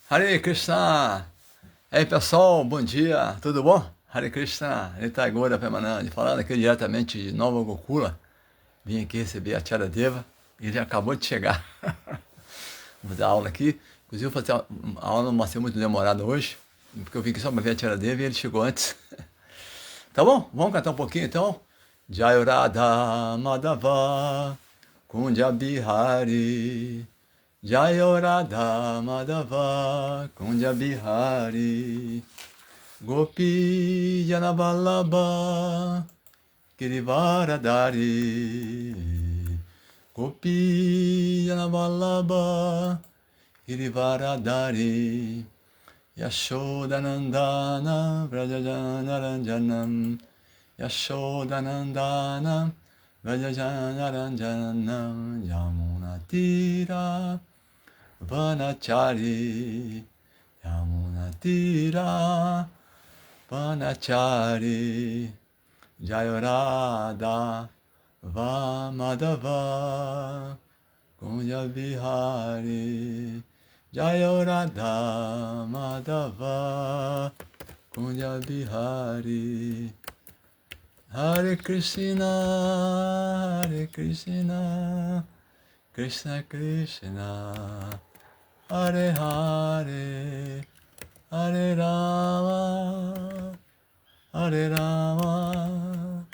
Hare Krishna! E aí pessoal, bom dia, tudo bom? Hare Krishna, Nitai Gaura Premanandi, falando aqui diretamente de Nova Gokula. Vim aqui receber a Tia Deva e ele acabou de chegar. Vamos dar aula aqui. Inclusive, vou fazer a aula não vai ser muito demorada hoje, porque eu vim aqui só para ver a Tia Deva e ele chegou antes. Tá bom? Vamos cantar um pouquinho então? Jai Radha Madhava Kunja Bihari Jai Radha Madhava Kunja Bihari Gopi Jana Vallabha Girivaradari Gopi Jana Vallabha Girivaradari Yashodanandana Vrajajanaranjanam Yashodanandana Vrajajanaranjanam Yamunatira Vanachari Yamunatira Vanachari Jayorada Vamadava Kunja Bihari Jayorada Madhava Kunja Bihari Hare Krishna Hare Krishna Krishna Krishna Hare Hare Hare Rama Hare Rama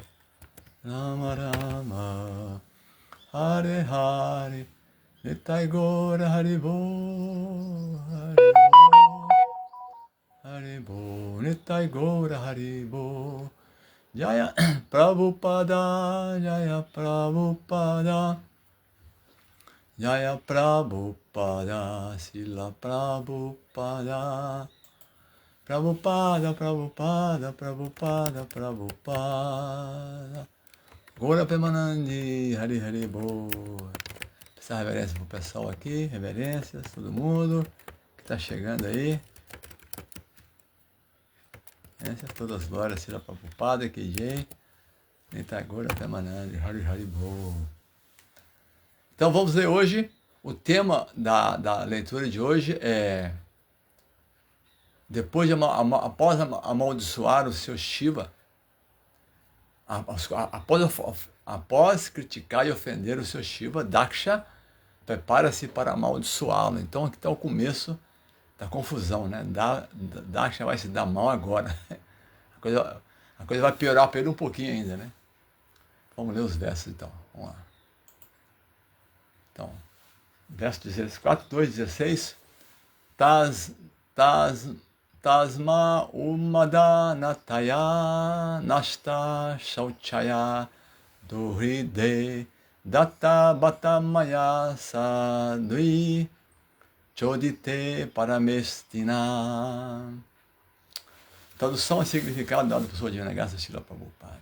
Rama Rama Hare Hare Nitai Gaura Haribo Haribo Haribo Nitai Gaura Haribo Jaya Prabhupada Jaya Prabhupada Jaya Prabhupada Sila Prabhupada Prabhupada Prabhupada Prabhupada Prabhupada Gaura Premanandi Hari Haribo. Essa reverência pro pessoal aqui, reverências, todo mundo que tá chegando aí. Reverências, todas as glórias, Sila Prabhupada, KJ, Nitai Gaura Premanandi, Hari Haribo. Então vamos ler hoje, o tema da leitura de hoje é após amaldiçoar o seu Shiva, após criticar e ofender o seu Shiva, Daksha prepara-se para amaldiçoá-lo. Então aqui está o começo da confusão, né? Daksha vai se dar mal agora. A coisa vai piorar para ele um pouquinho ainda, né? Vamos ler os versos então. Vamos lá. Então, verso 4, 2, 16. Tasma umada nataya nasta shauchaya duride datta batamaya sadui chodite paramestina. Tradução e significado dado por sua divina graça Srila Prabhupada.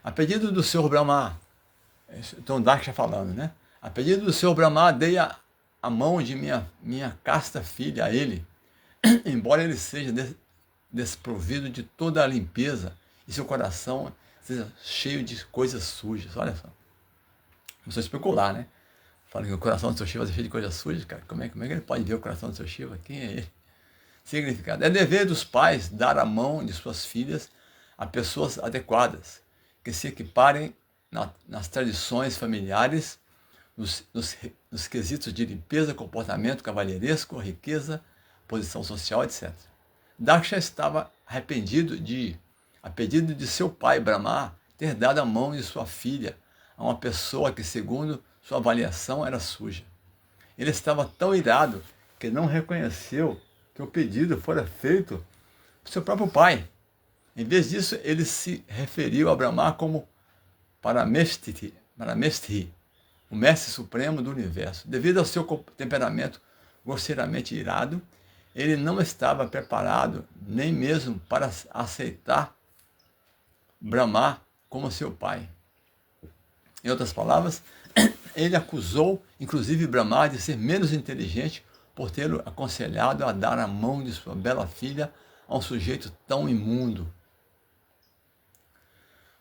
A pedido do Senhor Brahma, então Daksha falando, né? A pedido do Senhor Brahma, dei a mão de minha casta filha a ele, embora ele seja desprovido de toda a limpeza e seu coração seja cheio de coisas sujas. Olha só. Começou a especular, né? Fala que o coração do seu Shiva é cheio de coisas sujas, cara. Como é que ele pode ver o coração do seu Shiva? Quem é ele? Significado. É dever dos pais dar a mão de suas filhas a pessoas adequadas, que se equiparem nas tradições familiares, nos quesitos de limpeza, comportamento cavalheiresco, riqueza, posição social, etc. Daksha estava arrependido a pedido de seu pai Brahma, ter dado a mão de sua filha a uma pessoa que, segundo sua avaliação, era suja. Ele estava tão irado que não reconheceu que o pedido fora feito por seu próprio pai. Em vez disso, ele se referiu a Brahma como Paramestri, o mestre supremo do universo. Devido ao seu temperamento grosseiramente irado, ele não estava preparado nem mesmo para aceitar Brahma como seu pai. Em outras palavras, ele acusou, inclusive, Brahma de ser menos inteligente por tê-lo aconselhado a dar a mão de sua bela filha a um sujeito tão imundo.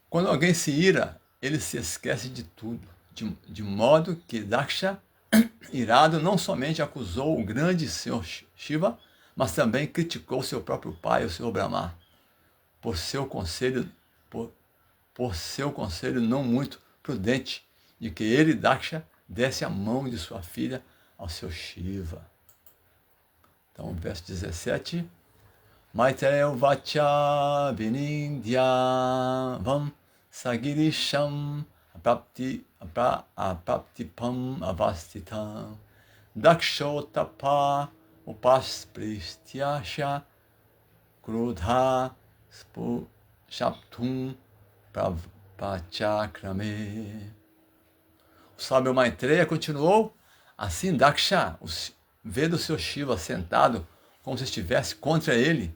Quando alguém se ira, ele se esquece de tudo, de modo que Daksha, irado, não somente acusou o grande Senhor Shiva, mas também criticou seu próprio pai, o Senhor Brahma, por seu conselho não muito prudente, de que ele, Daksha, desse a mão de sua filha ao seu Shiva. Então, verso 17. Maitreya vacha vinindhyavam sagirisham apraptipam avastitam dakshotapa upaspristyasha krudha spurshaptum prapachakrame. O sábio Maitreya continuou: assim Daksha, vendo o seu Shiva sentado como se estivesse contra ele,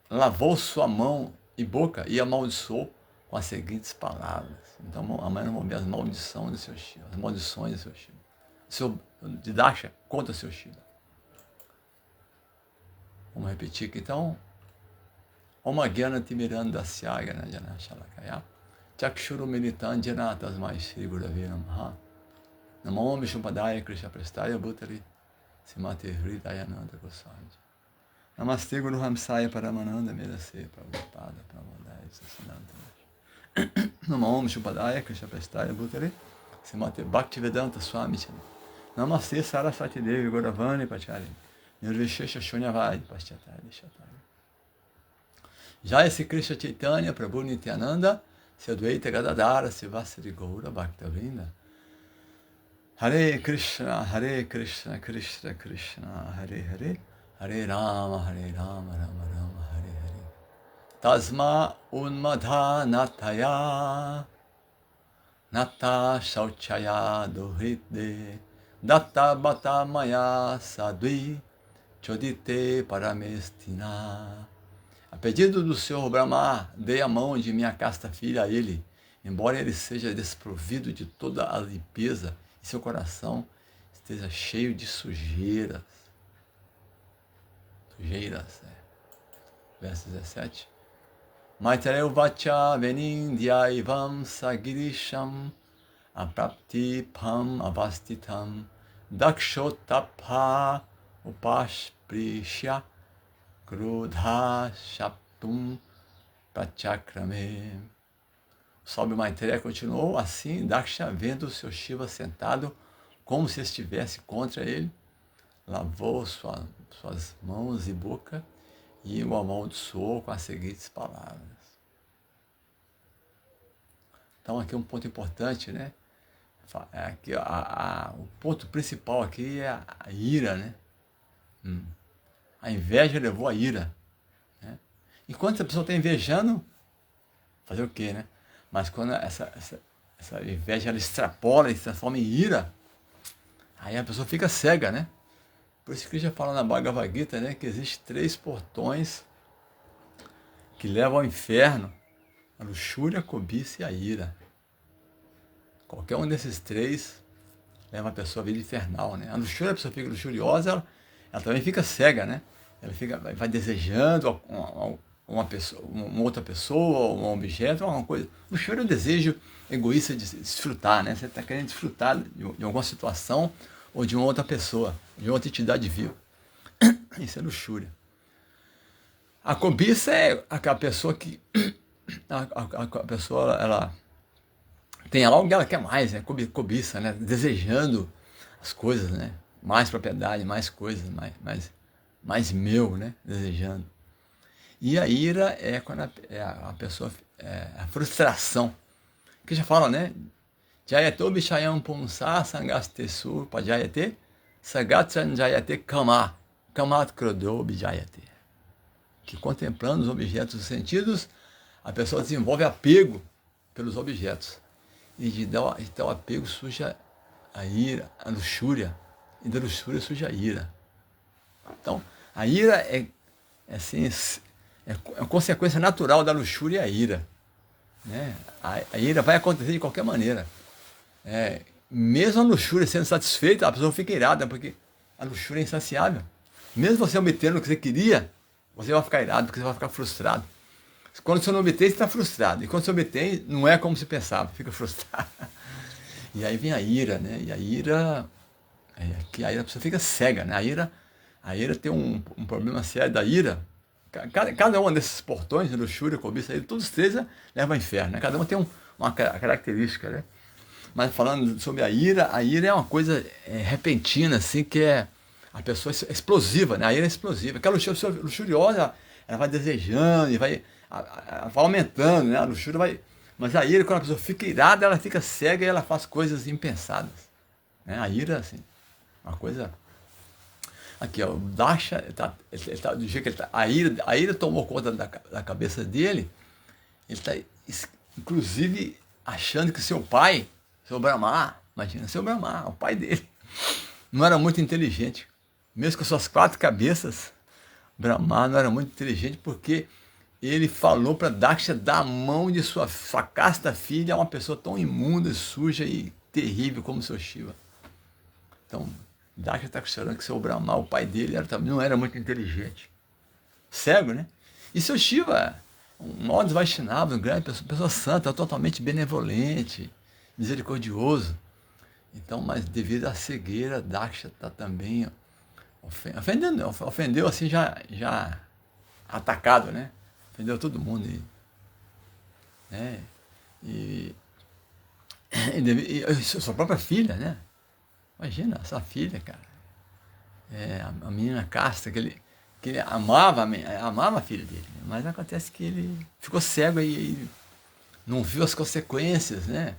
lavou sua mão e boca e amaldiçoou com as seguintes palavras. Então amanhã vamos ver as maldições do seu Shiva, as maldições do seu Shiva. De Daksha contra o seu Shiva. Vamos repetir aqui então. Om Gyana Timiranda Syagana Jana Shalakaya Chakshuru Militanjana Tasmai Shri Gurave Namaha Namo Vishnupadaya Krishna Prestaya Bhutali Simate Hridayananda Goswami Namaste Guru Hamsaya Paramananda Medase Prabhupada Prabhupada Sasinanta Namo Vishnupadaya Krishna Prestaya Bhutali Simate Bhaktivedanta Swami Namaste Saraswati Devi Gauravani Pachari Nirvishesha Shunyavadi Paschatari Shatari Jaya Sri Krishna Chaitanya Prabhu Nityananda Sadvaita Gadadara Sivasari Gaura Bhaktavinda Hare Krishna Krishna Krishna Hare Hare Hare Rama Rama Rama Hare Hare Tasma Unmadha Nataya Nata Shauchaya Dohide Datta Bata Maya Sadvi Chodite Paramestina. A pedido do Senhor Brahma, dei a mão de minha casta filha a ele, embora ele seja desprovido de toda a limpeza e seu coração esteja cheio de sujeiras. Verso 17. Maitreya vacha venindhyaivam sagirisham apraptipam avastitam dakshotapa upashprishya krudha shaptum prachakrame. O sábio Maitreya continuou: assim Daksha, vendo o seu Shiva sentado como se estivesse contra ele, lavou suas mãos e boca e o amaldiçoou com as seguintes palavras. Então aqui um ponto importante, né? Aqui, o ponto principal aqui é a ira, né? A inveja levou a ira, né? Enquanto a pessoa está invejando, fazer o quê, né? Mas quando essa inveja ela extrapola e se transforma em ira, aí a pessoa fica cega, né? Por isso que já fala na Bhagavad Gita, né, que existem 3 portões que levam ao inferno: a luxúria, a cobiça e a ira. Qualquer um desses 3 leva a pessoa à vida infernal, né? A luxúria, a pessoa fica luxuriosa, ela também fica cega, né? Ela vai desejando uma outra pessoa, um objeto, alguma coisa. Luxúria é um desejo egoísta de desfrutar, né? Você está querendo desfrutar de alguma situação ou de uma outra pessoa, de outra entidade viva. Isso é luxúria. A cobiça é aquela pessoa que a pessoa ela tem algo que ela quer mais, né? Cobiça, né? Desejando as coisas, né? Mais propriedade, mais coisas, mais meu, né? Desejando. E a ira é quando a pessoa, a frustração. Que já fala, né? Jayato Bishayam Pumsa Sangastesu Pajayate Sagatsan Jayate Kama Kamat Krodo Bijayate. Que contemplando os objetos dos sentidos, a pessoa desenvolve apego pelos objetos. E de tal apego surge a ira, a luxúria. E da luxúria surge a ira. Então, a ira é consequência natural da luxúria e a ira. Né? A ira vai acontecer de qualquer maneira. Mesmo a luxúria sendo satisfeita, a pessoa fica irada, porque a luxúria é insaciável. Mesmo você obtendo o que você queria, você vai ficar irado, porque você vai ficar frustrado. Quando você não obtém, você está frustrado. E quando você obtém, não é como você pensava, fica frustrado. E aí vem a ira, né? E a ira, a pessoa fica cega, né? A ira A Ira tem um problema sério da ira. Cada um desses portões, luxúria, cobiça, todos os três levam ao inferno, né? Cada um tem uma característica, né? Mas falando sobre a ira é uma coisa repentina, assim, que a pessoa é explosiva, né? A ira é explosiva. Aquela luxuriosa, ela vai desejando e vai aumentando, né? A luxúria vai... Mas a ira, quando a pessoa fica irada, ela fica cega e ela faz coisas impensadas, né? A ira, assim, uma coisa... Aqui, ó, o Daksha, ele tá do jeito que ele está. A ira tomou conta da cabeça dele. Ele está, inclusive, achando que seu pai, seu Brahma, imagina, seu Brahma, o pai dele, não era muito inteligente. Mesmo com suas 4 cabeças, Brahma não era muito inteligente porque ele falou para Daksha dar a mão de sua casta filha a uma pessoa tão imunda, suja e terrível como seu Shiva. Então, Daksha está questionando que seu Brahma, o pai dele, não era muito inteligente. Cego, né? E seu Shiva, um maior dos Vaishnavas, um grande pessoa santa, totalmente benevolente, misericordioso. Então, mas devido à cegueira, Daksha está também ofendeu assim, já atacado, né? Ofendeu todo mundo. Né? E sua própria filha, né? Imagina, essa filha, cara. A menina casta, que ele amava a filha dele. Mas acontece que ele ficou cego e não viu as consequências, né?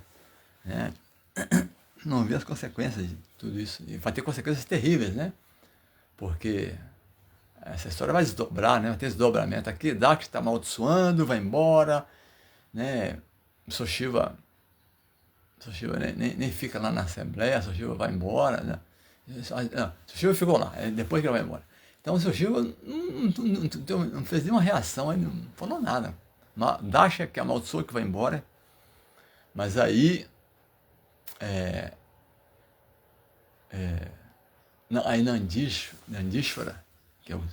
Não viu as consequências de tudo isso. E vai ter consequências terríveis, né? Porque essa história vai desdobrar, né? Vai ter desdobramento aqui. Daksha está amaldiçoando, vai embora, né? Shiva nem fica lá na Assembleia, Shiva vai embora, né? Shiva ficou lá, depois que ele vai embora. Então Shiva não fez nenhuma reação, ele não falou nada. Daksha que amaldiçoou que vai embora, mas aí aí Nandishvara, que é o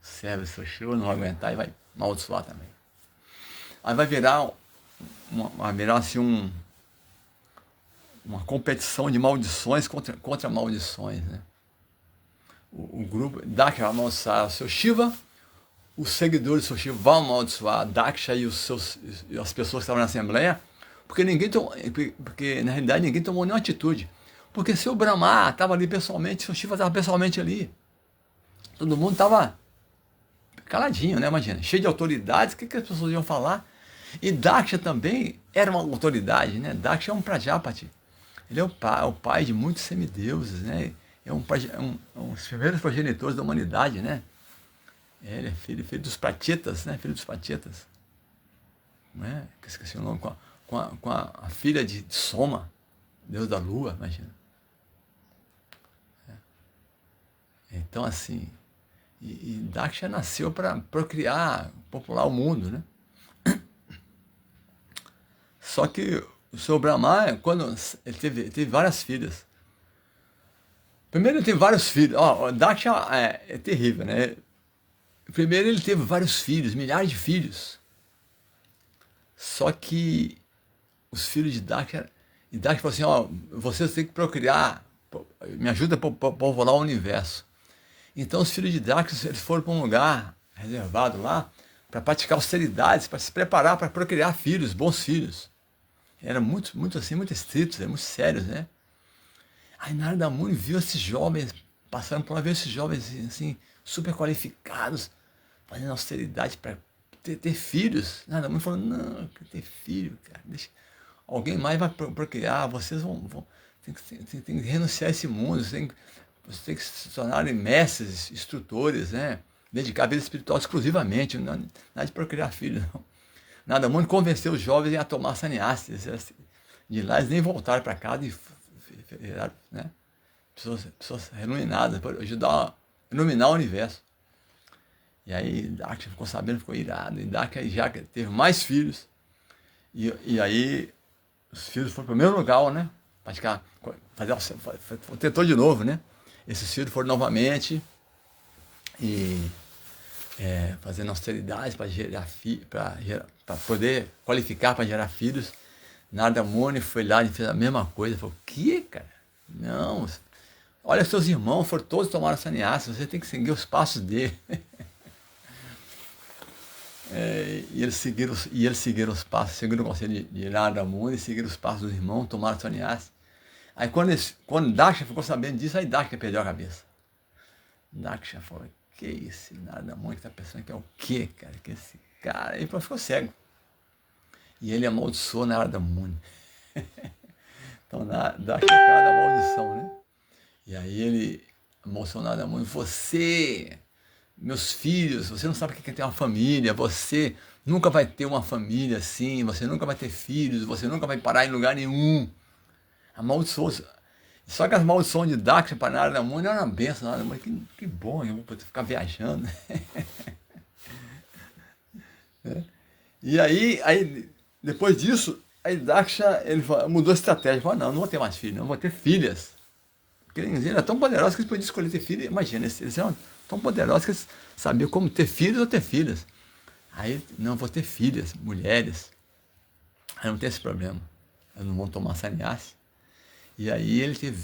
servo de Shiva, não vai aguentar e vai amaldiçoar também. Aí vai virar assim uma competição de maldições contra maldições, né? O grupo Daksha vai amaldiçoar o seu Shiva, os seguidores do seu Shiva vão amaldiçoar Daksha e as pessoas que estavam na Assembleia, porque na realidade ninguém tomou nenhuma atitude. Porque seu Brahma estava ali pessoalmente, seu Shiva estava pessoalmente ali. Todo mundo estava caladinho, né? Imagina, cheio de autoridades, o que as pessoas iam falar? E Daksha também era uma autoridade, né? Daksha é um Prajapati. Ele é o pai de muitos semideuses, né? É um dos primeiros progenitores da humanidade, né? Ele é filho dos Pratitas, né? Filho dos Pratitas. Né? Esqueci o nome, com a filha de Soma, deus da lua, imagina. Então, assim, e Daksha nasceu para procriar, popular o mundo, né? Só que o seu Brahma, quando ele teve várias filhas. Primeiro ele teve vários filhos. Daksha é terrível, né? Primeiro ele teve vários filhos, milhares de filhos. Só que os filhos de Daksha... E Daksha falou assim, vocês têm que procriar, me ajuda a povoar o universo. Então os filhos de Daksha, eles foram para um lugar reservado lá, para praticar austeridades, para se preparar para procriar filhos, bons filhos. Eram muito assim, muito estritos, eram muito sérios, né? Aí Narada Muni viu esses jovens, passando por lá, viu esses jovens assim, super qualificados, fazendo austeridade para ter filhos. Narada Muni falou, não, ter filho, cara, deixa, alguém mais vai procriar, vocês tem que renunciar a esse mundo, vocês têm que se tornarem mestres, instrutores, né? Dedicar a vida espiritual exclusivamente, nada de procriar filhos, não. Narada Muni convenceu os jovens a tomar sannyasi. De lá eles nem voltaram para casa e viraram, né? Pessoas iluminadas para ajudar a iluminar o universo. E aí Daksha ficou sabendo, ficou irado. E Daksha já teve mais filhos. E aí os filhos foram para o mesmo lugar, né? Praticar, tentou de novo, né? Esses filhos foram novamente fazendo austeridades para poder qualificar para gerar filhos. Narada Muni foi lá e fez a mesma coisa. Falou, que, cara? Não, olha, seus irmãos foram todos tomaram sannyasa, você tem que seguir os passos dele. E eles seguiram os passos, seguiram o conselho de Narada Muni, seguiram os passos dos irmãos, tomaram sannyasa. Aí quando Daksha ficou sabendo disso, aí Daksha perdeu a cabeça. Daksha falou, que isso, Narada Muni que tá pensando que é o quê, cara? Que esse cara... Aí ele ficou cego. E ele amaldiçoou Narada Muni. Então Daksha é o cara da maldição, né? E aí ele amaldiçoou Narada Muni, você... Meus filhos, você não sabe o que é ter uma família, você nunca vai ter uma família assim, você nunca vai ter filhos, você nunca vai parar em lugar nenhum. Amaldiçoou. Só que as maldições de Daksha para Narada Muni era uma benção. Narada Muni, que bom, eu vou poder ficar viajando. E aí, depois disso, aí Daksha ele mudou a estratégia. Falou, não vou ter mais filhos, não vou ter filhas. Porque eles eram tão poderosos que eles podiam escolher ter filhos. Imagina, eles eram tão poderosos que eles sabiam como ter filhos ou ter filhas. Aí, não, vou ter filhas, mulheres. Aí não tem esse problema. Eles não vão tomar sannyasa. E aí ele teve,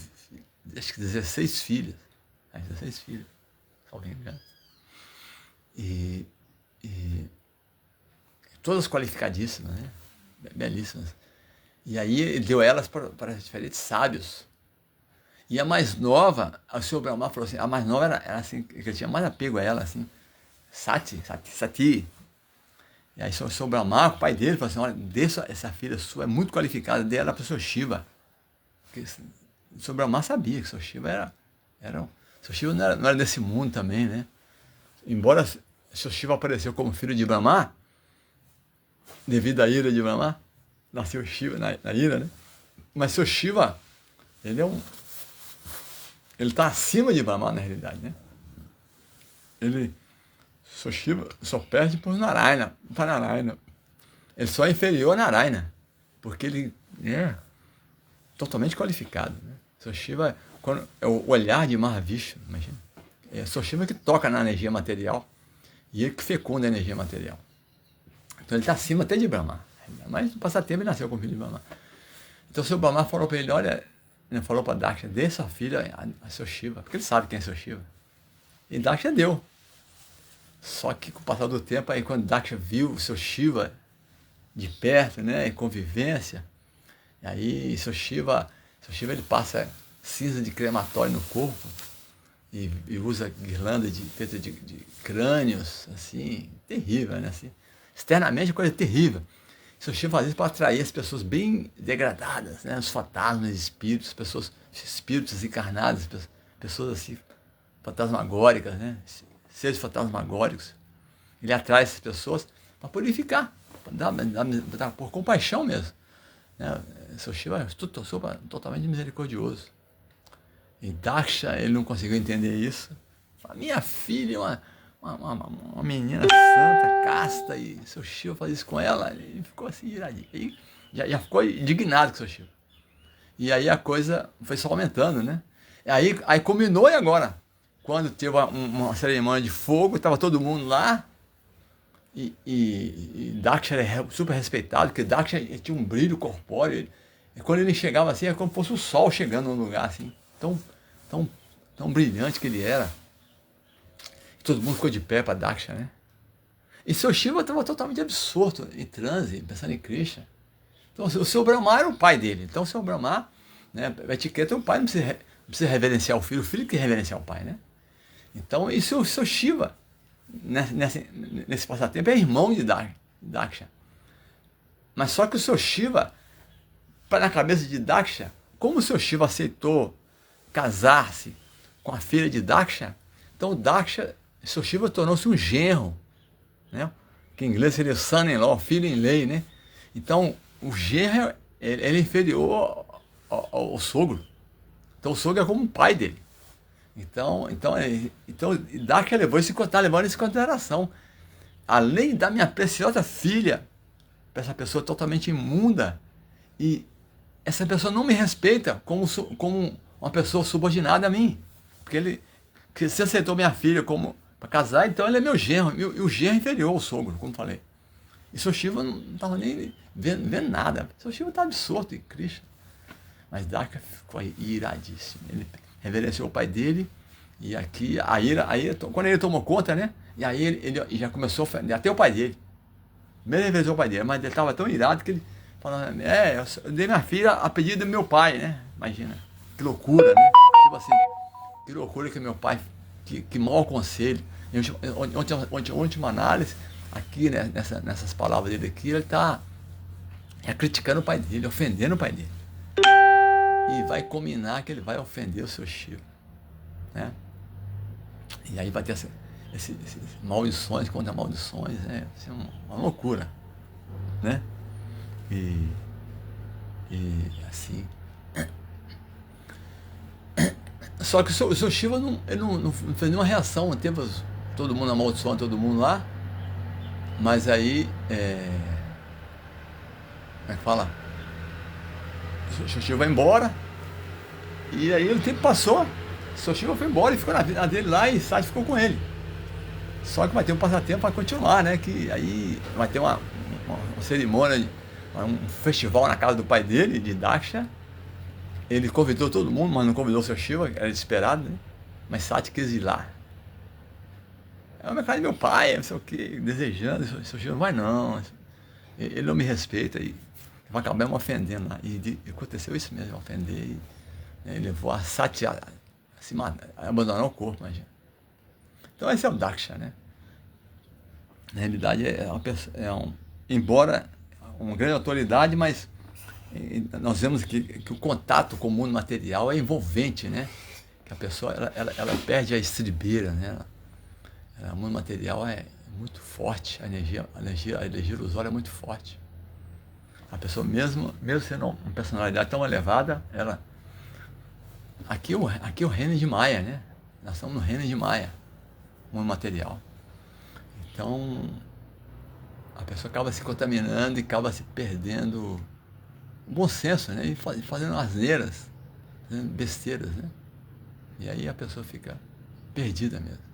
acho que 16 filhas. 16 filhas, se alguém engano. E todas qualificadíssimas, né? Belíssimas. E aí ele deu elas para diferentes sábios. E a mais nova, o Sr. Brahma falou assim, a mais nova era assim, que ele tinha mais apego a ela, assim, Sati. E aí o Sr. Brahma, o pai dele, falou assim, olha, essa filha sua é muito qualificada, dê ela para o Sr. Shiva. Porque o Sr. Brahma sabia que o Sr. Shiva o Sr. Shiva não era desse mundo também, né? Embora o Sr. Shiva apareceu como filho de Brahma, devido à ira de Brahma, nasceu Shiva na ira, né? Mas o Sr. Shiva, ele está acima de Brahma, na realidade, né? Sr. Shiva só perde para Narayana. Ele só é inferior a Narayana, porque ele é totalmente qualificado, né? Sr. Shiva é o olhar de Mahavishnu, imagina. É Sr. Shiva que toca na energia material e ele que fecunda a energia material. Então ele está acima até de Brahma. Mas no passatempo ele nasceu com o filho de Brahma. Então o Sr. Brahma falou para ele, olha, ele falou para Daksha, dê sua filha a Sr. Shiva, porque ele sabe quem é Sr. Shiva. E Daksha deu. Só que com o passar do tempo, aí quando Daksha viu o Sr. Shiva de perto, né, em convivência, e aí Sr. Shiva ele passa cinza de crematório no corpo e usa guirlanda feita de crânios, assim, terrível, né, assim. Externamente é coisa terrível. Sr. Shiva faz isso para atrair as pessoas bem degradadas, né, os fantasmas, espíritos, espíritos encarnados, pessoas assim, fantasmagóricas, né, seres fantasmagóricos. Ele atrai essas pessoas para purificar, por compaixão mesmo. Né? Sr. Shiva é totalmente misericordioso. E Daksha, ele não conseguiu entender isso. A minha filha é uma menina santa, casta, e Sr. Shiva faz isso com ela. Ele ficou assim, iradinho. Aí já ficou indignado com o Sr. Shiva. E aí a coisa foi só aumentando, né? Aí culminou e agora? Quando teve uma cerimônia de fogo, estava todo mundo lá, e Daksha era super respeitado, porque Daksha tinha um brilho corpóreo, e quando ele chegava assim, era como se fosse o sol chegando num lugar assim, tão brilhante que ele era. E todo mundo ficou de pé para Daksha, né? E Sr. Shiva estava totalmente absorto em transe, pensando em Krishna. Então o Sr. Brahma era o pai dele, então o Sr. Brahma, né, a etiqueta, o pai não precisa reverenciar o filho que reverenciar o pai, né? Então, isso o Sr. Shiva, nesse passatempo, é irmão de Daksha. Mas só que o Sr. Shiva, na cabeça de Daksha, como o Sr. Shiva aceitou casar-se com a filha de Daksha, então o Sr. Shiva tornou-se um genro, né? Que em inglês seria son-in-law, filho em lei, né? Então, o genro ele é inferior ao sogro. Então, o sogro é como um pai dele. Então Daksha está levando isso em consideração. Além da minha preciosa filha, para essa pessoa totalmente imunda, e essa pessoa não me respeita como uma pessoa subordinada a mim. Porque se aceitou minha filha para casar, então ele é meu genro, e o genro é inferior ao sogro, como falei. E Sr. Shiva não estava nem vendo nada. Sr. Shiva estava absorto em Krishna. Mas Daksha ficou iradíssimo. reverenciou o pai dele, e aqui, quando ele tomou conta, né? E aí ele já começou a ofender até o pai dele. Primeiro ele reverenciou o pai dele, mas ele estava tão irado que ele falou, eu dei minha filha a pedido do meu pai, né? Imagina, que loucura, né? Tipo assim, que loucura que meu pai, que mau conselho. Em última análise, aqui, né, nessas palavras dele aqui, ele está criticando o pai dele, ofendendo o pai dele. E vai combinar que ele vai ofender o seu Chico, né? E aí vai ter esses maldições contra maldições, né? Isso é uma loucura, né? E assim. Só que o seu Shiva ele não fez nenhuma reação, teve todo mundo amaldiçoando todo mundo lá, mas aí, como é que fala? O seu Shiva vai embora, e aí o tempo passou, o seu Shiva foi embora e ficou na vida dele lá, e Sati ficou com ele. Só que vai ter um passatempo para continuar, né? Que aí vai ter uma cerimônia, um festival na casa do pai dele, de Daksha. Ele convidou todo mundo, mas não convidou o seu Shiva, era desesperado, né? Mas Sati quis ir lá. É uma casa do meu pai, não sei o que, desejando, o seu Shiva não vai não. Ele não me respeita e vai acabar me ofendendo lá. E aconteceu isso mesmo, ofender. E, né, ele levou a Sati a abandonar o corpo, imagina. Então esse é o Daksha, né? Na realidade embora uma grande autoridade, mas nós vemos que o contato com o mundo material é envolvente, né? Que a pessoa ela perde a estribeira, né? O mundo material é muito forte, a energia ilusória é muito forte. A pessoa mesmo sendo uma personalidade tão elevada, ela aqui é o reino de Maya, né? Nós estamos no reino de Maya, mundo material. Então a pessoa acaba se contaminando e acaba se perdendo o bom senso, né? E fazendo asneiras, fazendo besteiras, né? E aí a pessoa fica perdida mesmo.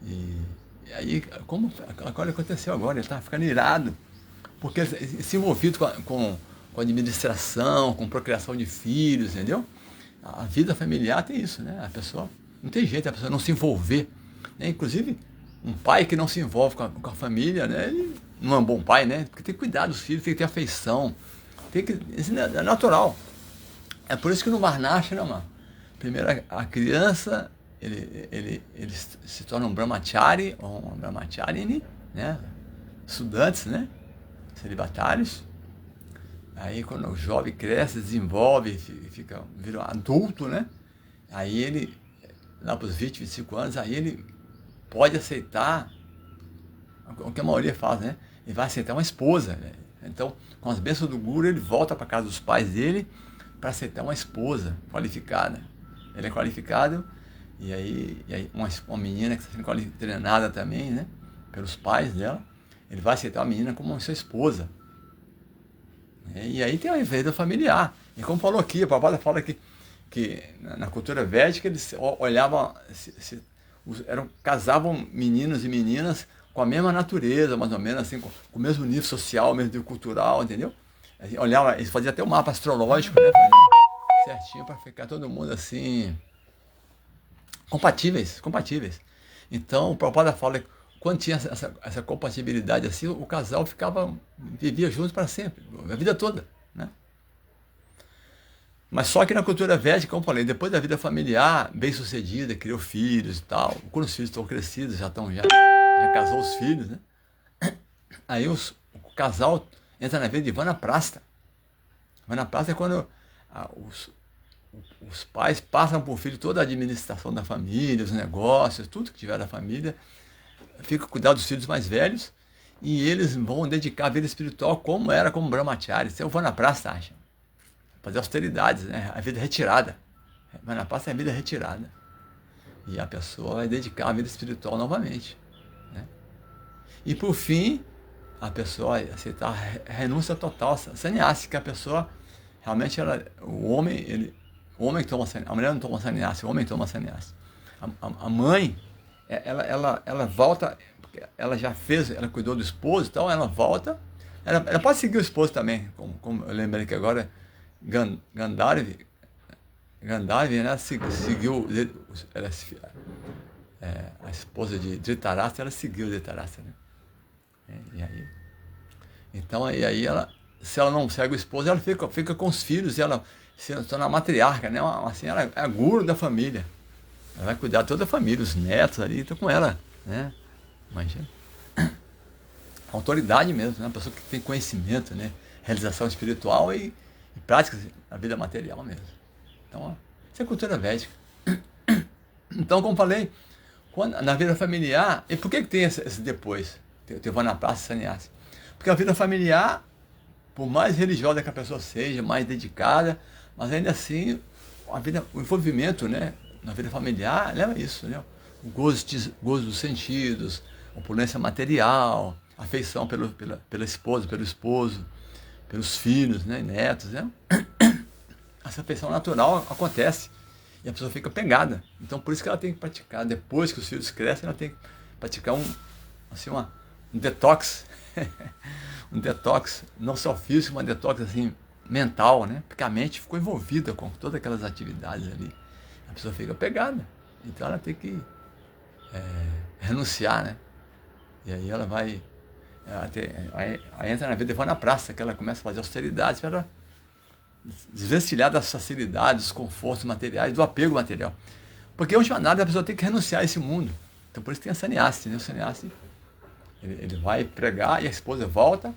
E aí, como aconteceu agora, ele está ficando irado, porque ele se envolvido com administração, com procriação de filhos, entendeu? A vida familiar tem isso, né? A pessoa não tem jeito, a pessoa não se envolver, né? Inclusive, um pai que não se envolve com a família, né? Ele não é um bom pai, né? Porque tem que cuidar dos filhos, tem que ter afeição, isso é natural. É por isso que no Varnashrama, primeiro a criança, ele se torna um brahmachari, ou uma brahmacharini, né? Estudantes, né? Celibatários. Aí quando o jovem cresce, desenvolve, vira um adulto, né? Aí ele, lá para os 20, 25 anos, aí ele pode aceitar o que a maioria faz, né? Ele vai aceitar uma esposa, né? Então, com as bênçãos do Guru, ele volta para casa dos pais dele para aceitar uma esposa qualificada. Ele é qualificado, e aí uma menina que está sendo treinada também, né? Pelos pais dela, ele vai aceitar a menina como sua esposa. E aí tem a vida familiar. E como falou aqui, a Prabhupada fala que na cultura védica eles olhavam, casavam meninos e meninas com a mesma natureza, mais ou menos, assim, com o mesmo nível social, o mesmo nível cultural, entendeu? Olhava, eles faziam até o mapa astrológico, né? Certinho para ficar todo mundo assim, compatíveis. Então o Prabhupada fala que quando tinha essa compatibilidade assim, o casal vivia junto para sempre, a vida toda, né? Mas só que na cultura védica, como eu falei, depois da vida familiar, bem sucedida, criou filhos e tal, quando os filhos estão crescidos, já casou os filhos, né? Aí o casal entra na vida de Vanaprastha. Vanaprastha é quando os pais passam para o filho toda a administração da família, os negócios, tudo que tiver da família, fica cuidando dos filhos mais velhos, e eles vão dedicar a vida espiritual como brahmachari. Isso é o Vanaprastha, acha? Fazer austeridades, né? A vida retirada. Vanaprastha é a vida retirada. E a pessoa vai dedicar a vida espiritual novamente, né? E por fim, a pessoa aceitar a renúncia total, sannyasi, que a pessoa realmente o homem que toma sannyasi, a mulher não toma sannyasi, o homem toma sannyasi. A mãe, ela volta, ela já fez, ela cuidou do esposo, então ela volta, ela pode seguir o esposo também, como eu lembrei que agora, Gandharvi, né, seguiu, ela, a esposa de Dhritarashtra, ela seguiu Dhritarashtra, né? E aí, então, aí ela, se ela não segue o esposo, ela fica com os filhos, e ela se torna a matriarca, né? Assim, ela é a guru da família. Ela vai cuidar de toda a família, os netos ali estão com ela, né? Imagina. Autoridade mesmo, né? Uma pessoa que tem conhecimento, né? Realização espiritual e práticas na vida material mesmo. Então, ó, isso é cultura védica. Então, como falei, na vida familiar, e por que tem esse depois? Tem Vanaprastha e Sannyasi. Porque a vida familiar, por mais religiosa que a pessoa seja, mais dedicada, mas ainda assim, o envolvimento, né, na vida familiar leva isso, né? O gozo dos sentidos, a opulência material, a afeição pela esposa, pelo esposo, pelos filhos, né, netos, né? Essa afeição natural acontece e a pessoa fica pegada. Então, por isso que ela tem que praticar. Depois que os filhos crescem, ela tem que praticar um detox. Um detox, não só físico, mas detox assim, mental, né? Porque a mente ficou envolvida com todas aquelas atividades ali. A pessoa fica pegada. Então, ela tem que renunciar, né? E aí ela vai... Aí entra na vida de Vanaprastha, que ela começa a fazer austeridades para desvencilhar das facilidades, dos confortos materiais, do apego material. Porque, última nada, a pessoa tem que renunciar a esse mundo. Então, por isso tem a sannyasi, né? O sannyasi, ele vai pregar e a esposa volta, o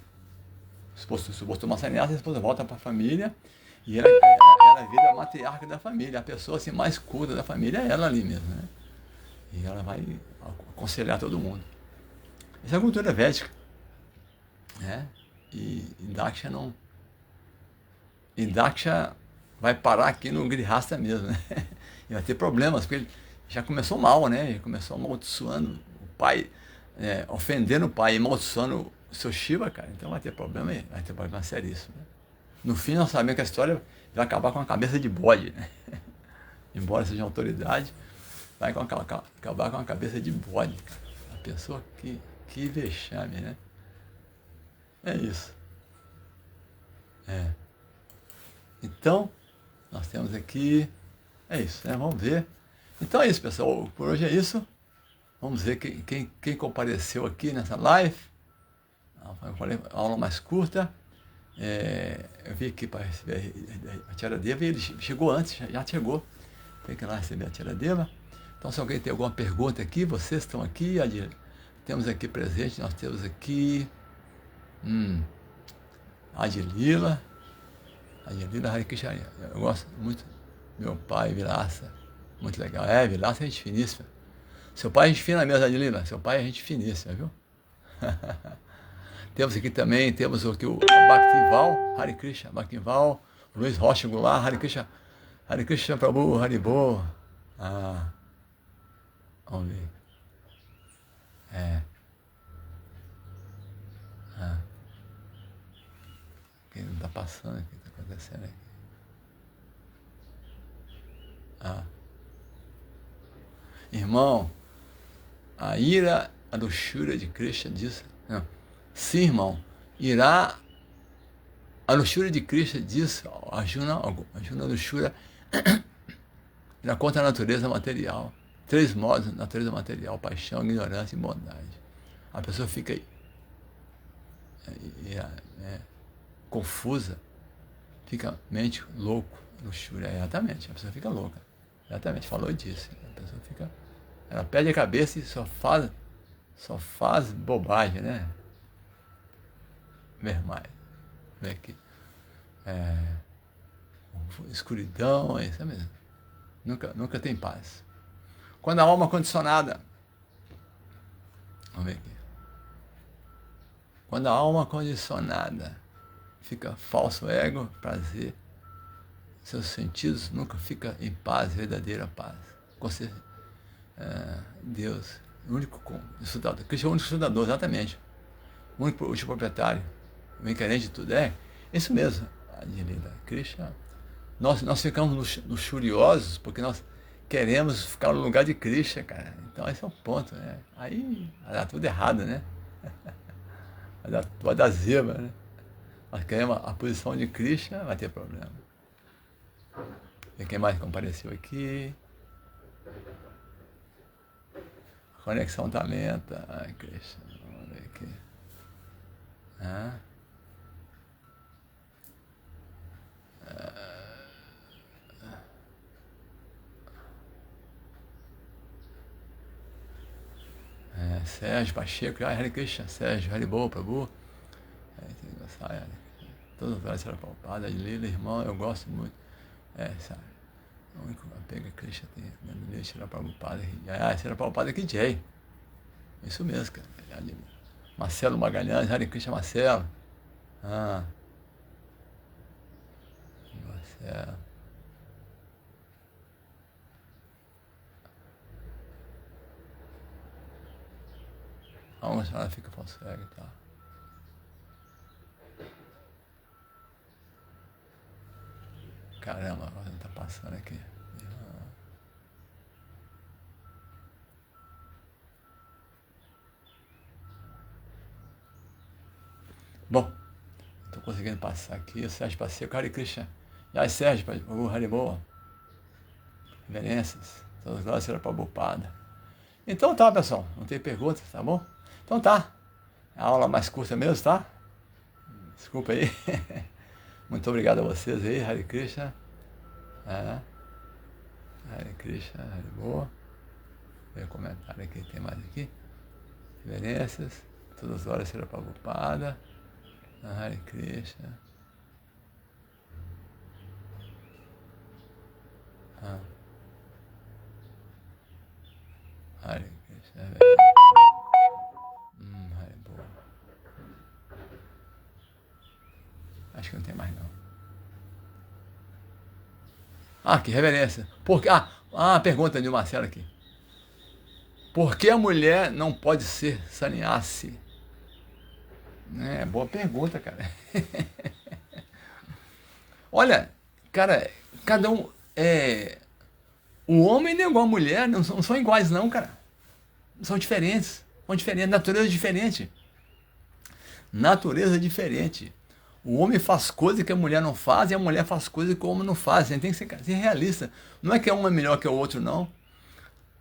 esposo toma sannyasi, a esposa volta para a família e ela vira a matriarca da família, a pessoa assim, mais culta da família é ela ali mesmo, né? E ela vai aconselhar todo mundo. Essa é a cultura védica, né? E Daksha não... E Daksha vai parar aqui no Grihastha mesmo, né? E vai ter problemas, porque ele já começou mal, né? Ele começou amaldiçoando o pai, ofendendo o pai e amaldiçoando o seu Shiva, cara. Então vai ter problema aí, vai ter problema seríssimo, né? No fim, nós sabemos que a história vai acabar com a cabeça de bode, né? Embora seja uma autoridade, vai acabar com a cabeça de bode, cara. A pessoa que vexame, né? É isso. Então, nós temos aqui, é isso, né? Vamos ver. Então é isso, pessoal, por hoje é isso. Vamos ver quem compareceu aqui nessa live. Eu falei, a aula mais curta. Eu vim aqui para receber a Tia Deva e ele chegou antes, já chegou. Tem que ir lá receber a Tia Deva. Então, se alguém tem alguma pergunta aqui, vocês estão aqui, temos aqui presente, nós temos aqui a Adilila. A Adilila Hare Krishna, eu gosto muito. Meu pai, Vilassa, muito legal. Vilassa é gente finíssima. Seu pai é gente fina mesmo, Adilila. Seu pai é gente finíssima, viu? Temos aqui também, temos aqui o Bhaktival, Hare Krishna, Bhaktival, Luiz Rocha Goulart, Hare Krishna Prabhu, Haribo. Vamos ver. O que não está passando aqui, está acontecendo aqui. Irmão, a ira, a luxúria de Krishna diz... Não. Sim, irmão, a luxúria de Krishna diz, Arjuna luxúria irá contra a natureza material. 3 modos, natureza material, paixão, ignorância e bondade. A pessoa fica confusa, fica mente louco, luxúria, exatamente, a pessoa fica louca, exatamente, falou disso, a pessoa fica, ela perde a cabeça e só faz bobagem, né? Ver mais, ver aqui, escuridão, é isso mesmo, nunca tem paz. Quando a alma condicionada, vamos ver aqui, quando a alma condicionada fica falso ego, prazer, seus sentidos nunca ficam em paz, verdadeira paz. Deus, o único estudador, Krishna é o único estudador, exatamente. O único proprietário, o inquerente de tudo. Isso mesmo, Adilila. Krishna. Nós ficamos nos furiosos porque nós queremos ficar no lugar de Krishna, cara. Então esse é o ponto, né? Aí vai dar tudo errado, né? Vai dar zebra, né? Nós queremos a posição de Krishna, vai ter problema. E quem mais compareceu aqui? A conexão tá lenta. Ai, Krishna. Vamos ver aqui. Sérgio Pacheco, Hare Krishna, Sérgio, Haribo, Prabhu. Todas as horas será palpada, de Lila, irmão, eu gosto muito. Sabe? O único apego a Krishna tem, né? Será Prabhupada, será Prabhupada aqui, Jay. Isso mesmo, cara. Marcelo Magalhães, Hare Krishna Marcelo. Marcelo. Uma senhora fica cega e tal. Caramba, agora não tá passando aqui. Bom, estou conseguindo passar aqui. O Sérgio Pacheco, Hare Krishna. Já Sérgio, o Haribo. Reverências. Todas as glórias serão Prabhupada. Então tá, pessoal. Não tem perguntas, tá bom? Então tá. A aula mais curta mesmo, tá? Desculpa aí. Muito obrigado a vocês aí. Hare Krishna. Hare Krishna, Haribo. Vou ver o comentário aqui. Tem mais aqui. Reverências. Todas as glórias serão Prabhupada. Hare Krishna. Hare Krishna. Haribo. Acho que não tem mais não. Que reverência. Pergunta de Marcelo aqui. Por que a mulher não pode ser sannyasi? Boa pergunta, cara. Olha, cara, cada um o homem não é igual a mulher, não são iguais não, cara. São diferentes. Natureza diferente. Natureza diferente. O homem faz coisas que a mulher não faz e a mulher faz coisas que o homem não faz. Você tem que ser realista. Não é que um é melhor que o outro, não.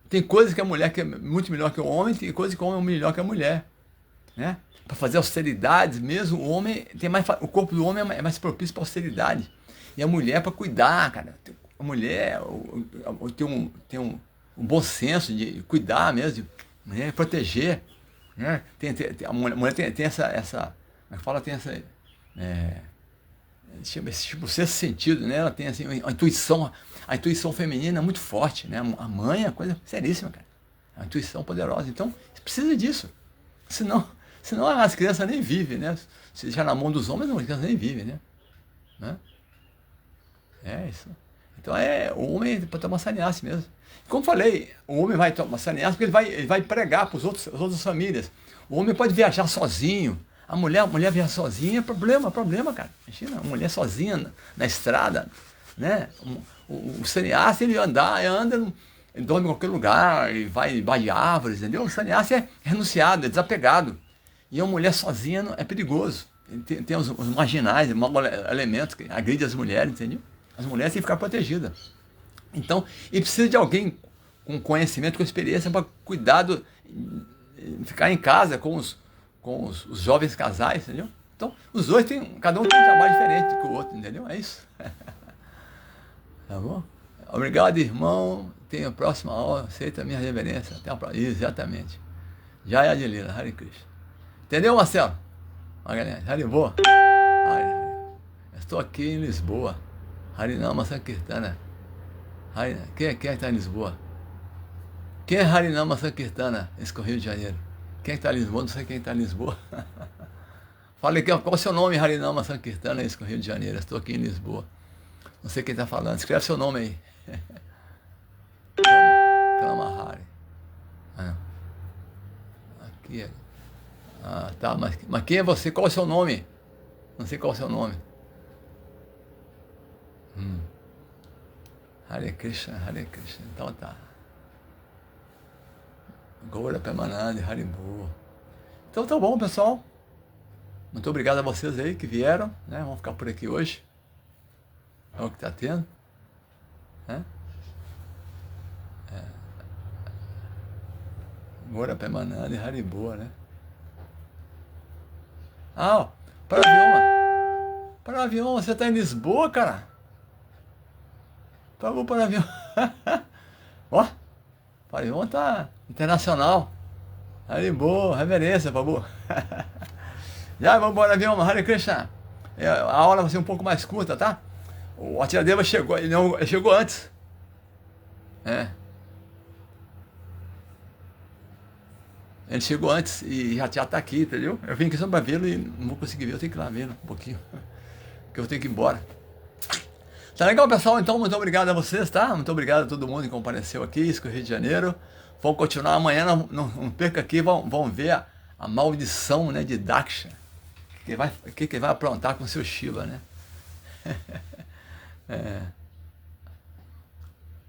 Tem coisas que a mulher é muito melhor que o homem, tem coisas que o homem é melhor que a mulher. Né? Para fazer austeridades mesmo, o homem o corpo do homem é mais propício para austeridade. E a mulher para cuidar, cara. A mulher tem um bom senso de cuidar mesmo, de proteger. Né? A mulher tem essa como é que fala? Tem essa esse tipo sexto sentido, né? Ela tem assim, a intuição feminina é muito forte, né? A mãe é uma coisa seríssima, cara. É uma intuição poderosa. Então, precisa disso. Senão as crianças nem vivem, né? Se deixar na mão dos homens, as crianças nem vivem, né? É isso. Então o homem pode tomar sannyasi mesmo. Como falei, o homem vai tomar sannyasi porque ele vai pregar para as outras famílias. O homem pode viajar sozinho. A mulher viajar sozinha é problema, cara. Imagina, uma mulher sozinha na estrada, né? O sannyasi, ele anda, ele dorme em qualquer lugar, ele vai de árvores, entendeu? O sannyasi é renunciado, é desapegado. E uma mulher sozinha é perigoso. Tem os marginais, elementos que agridem as mulheres, entendeu? As mulheres têm que ficar protegidas. Então, e precisa de alguém com conhecimento, com experiência, para cuidar ficar em casa com os jovens casais, entendeu? Então, os dois cada um tem um trabalho diferente do que o outro, entendeu? É isso. Tá bom? Obrigado, irmão. Tem a próxima aula. Aceita a minha reverência. Até a próxima. Exatamente. Jaya Adilila, Hare Krishna. Entendeu, Marcelo? Magalhães, Haribo. Estou aqui em Lisboa. Harinama Sankirtana. Quem está em Lisboa? Quem é Harinama Sankirtana? Esse que é o Rio de Janeiro. Quem está em Lisboa? Não sei quem está em Lisboa. Falei, qual é o seu nome, Harinama Sankirtana? Esse que é o Rio de Janeiro. Estou aqui em Lisboa. Não sei quem está falando. Escreve seu nome aí. Klamahari. Aqui. Tá. Mas quem é você? Qual é o seu nome? Não sei qual é o seu nome. Hare Krishna, Hare Krishna. Então tá. Gaura Pemanandi, Haribo. Então tá bom, pessoal. Muito obrigado a vocês aí que vieram, né? Vamos ficar por aqui hoje. É o que tá tendo. Né? Gora Pemanandi Haribo, né? Ah, ó, para o avião, você tá em Lisboa, cara? Pagou para o avião. Ó, para o avião tá internacional. Haribo, reverência, Babu. Já, vamos embora, avião, Hare Krishna. A aula vai ser um pouco mais curta, tá? O Atiradeva chegou, ele chegou antes. É. Ele chegou antes e já tá aqui, entendeu? Eu vim aqui só pra vê-lo e não vou conseguir ver, eu tenho que ir lá vê-lo um pouquinho. Porque eu tenho que ir embora. Tá legal, pessoal? Então, muito obrigado a vocês, tá? Muito obrigado a todo mundo que compareceu aqui, isso que é o Rio de Janeiro. Vamos continuar amanhã, não perca aqui, vão ver a maldição, né, de Daksha. O que vai aprontar com seu Shiva, né?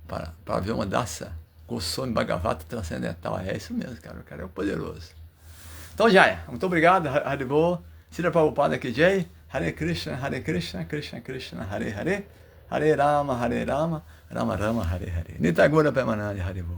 Para ver uma Dasa, Goswami Bhagavata transcendental. É isso mesmo, cara. O cara é o poderoso. Então, Jaya, muito obrigado. Haribo, Srila Prabhupada aqui, Jai. Hare Krishna, Krishna Krishna, Hare Hare. Hare Rama, Rama Rama, Hare Hare. Nitagura Pemanandi, Haribo.